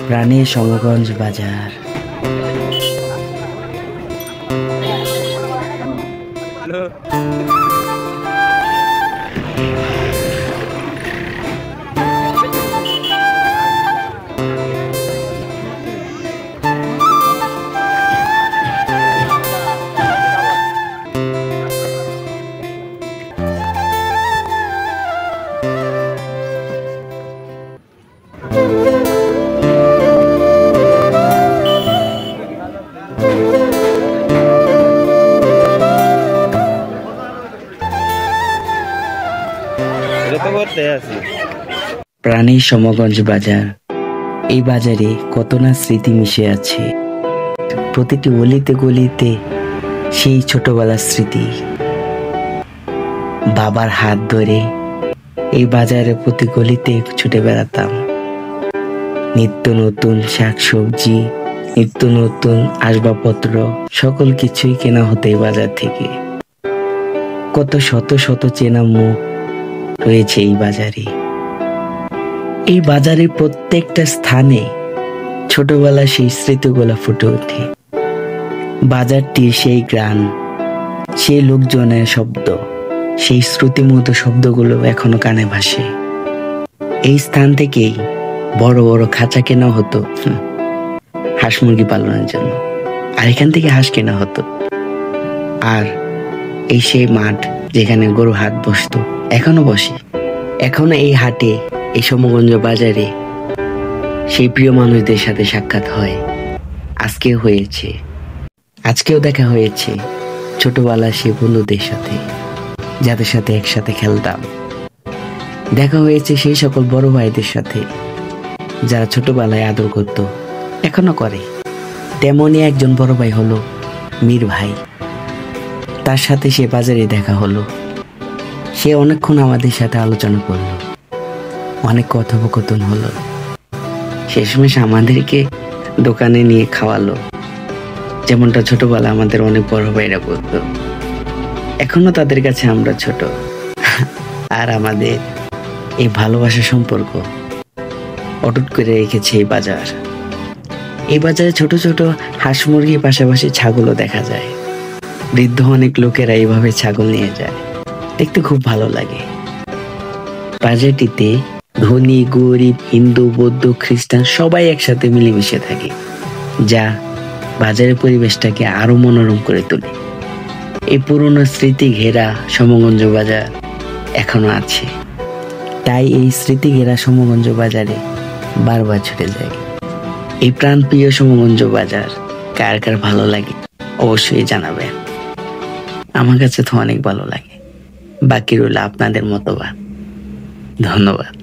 প্রাণী সমগঞ্জ বাজার। প্রাণী সমগঞ্জ বাজার। এই বাজারে কত না স্মৃতি মিশে আছে। প্রতিটি অলিতে গলিতে সেই ছোটবেলার স্মৃতি। বাবার হাত ধরে এই বাজারে প্রতি গলিতে ছুটে বেড়াতাম। নিত্য নতুন শাকসবজি, নিত্য নতুন আসবাবপত্র, সকল কিছুই কেনা হতো এই বাজার থেকে। কত শত শত চেনা মুখ রয়েছে এই বাজারে। এই বাজারের প্রত্যেকটা স্থানে ছোটবেলার সেই স্মৃতিগুলো ফুটে ওঠে। বাজারটির সেই গ্রাম, সেই লোকজনের শব্দ, সেই শ্রুতিমধুর শব্দগুলো এখনো কানে ভাসে। এই স্থান থেকেই বড় বড় খাঁচা কেনা হতো হাঁস মুরগি পালনের জন্য, আর এখান থেকে হাঁস কেনা হতো। আর এই সেই মাঠ যেখানে গরু হাট বসতো, এখনো বসে। এখনো এই হাটে, এই সমগঞ্জ বাজারে সেই প্রিয় মানুষদের সাথে সাক্ষাৎ হয়। আজকেও হয়েছে, আজকেও দেখা হয়েছে ছোটবেলার সেই বন্ধুদের সাথে, যাদের সাথে একসাথে খেলতাম। দেখা হয়েছে সেই সকল বড় ভাইদের সাথে, যারা ছোটবেলায় আদর করত, এখনো করে। তেমনই একজন বড় ভাই হলো মীর ভাই। তার সাথে সে বাজারে দেখা হলো। সে অনেকক্ষণ আমাদের সাথে আলোচনা করলো, অনেক কথোপকথন হলো। শেষমেশ আমাদেরকে দোকানে নিয়ে খাওয়ালো, যেমনটা ছোটবেলা আমাদের অনেক বড় ভাইরা করতো। এখনো তাদের কাছে আমরা ছোট, আর আমাদের এই ভালোবাসার সম্পর্ক অটুট করে রেখেছে এই বাজার। এই বাজারে ছোট ছোট হাঁস মুরগির পাশাপাশি ছাগলও দেখা যায়। বৃদ্ধ অনেক লোকেরা এইভাবে ছাগল নিয়ে যায়, দেখতে খুব ভালো লাগে। বাজারটিতে ধনী গরিব, হিন্দু বৌদ্ধ খ্রিস্টান সবাই একসাথে মিলেমিশে থাকে, যা বাজারের পরিবেশটাকে আরো মনোরম করে তোলে। এই পুরনো স্মৃতি ঘেরা সমগঞ্জ বাজার এখনো আছে, তাই এই স্মৃতি ঘেরা সমগঞ্জ বাজারে বারবার ছুটে যায়। এই প্রাণপ্রিয় সমগঞ্জ বাজার কার কার ভালো লাগে অবশ্যই জানাবেন। আমার কাছে তো অনেক ভালো লাগে। বাকি রইল আপনাদের মতবাদ। ধন্যবাদ।